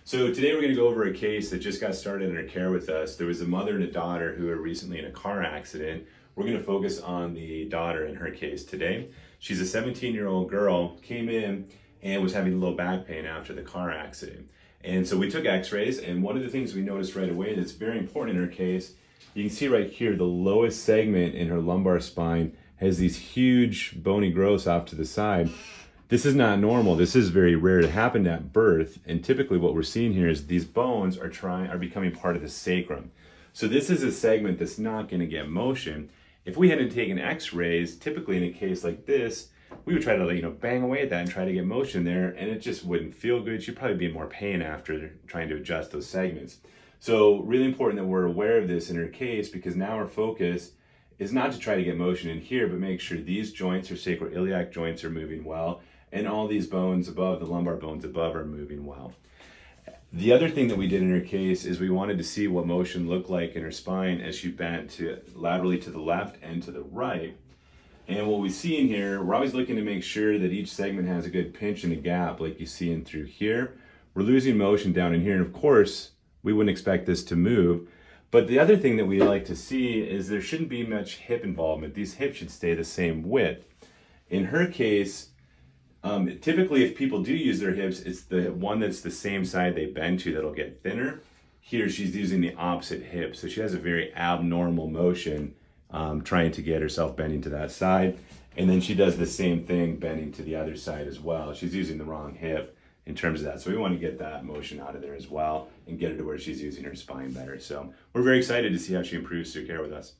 So today we're going to go over a case that just got started in her care with us. There was a mother and a daughter who were recently in a car accident. We're going to focus on the daughter in her case today. She's a 17-year-old girl, came in and was having low back pain after the car accident. And so we took x-rays, and one of the things we noticed right away that's very important in her case, you can see right here, the lowest segment in her lumbar spine has these huge bony growths off to the side. This is not normal. This is very rare. It happened at birth, and typically what we're seeing here is these bones are becoming part of the sacrum. So this is a segment that's not going to get motion. If we hadn't taken x-rays, typically in a case like this, we would try to bang away at that and try to get motion there, and it just wouldn't feel good. She'd probably be in more pain after trying to adjust those segments. So really important that we're aware of this in her case, because now our focus is not to try to get motion in here, but make sure these joints or sacroiliac joints are moving well, and all these bones above, the lumbar bones above, are moving well. The other thing that we did in her case is we wanted to see what motion looked like in her spine as she bent laterally to the left and to the right. And what we see in here, we're always looking to make sure that each segment has a good pinch and a gap like you see in through here. We're losing motion down in here, and of course, we wouldn't expect this to move. But the other thing that we like to see is there shouldn't be much hip involvement. These hips should stay the same width. In her case, typically if people do use their hips, it's the one that's the same side they bend to that'll get thinner. Here she's using the opposite hip, so she has a very abnormal motion trying to get herself bending to that side. And then she does the same thing bending to the other side as well. She's using the wrong hip in terms of that. So we want to get that motion out of there as well and get her to where she's using her spine better. So we're very excited to see how she improves through care with us.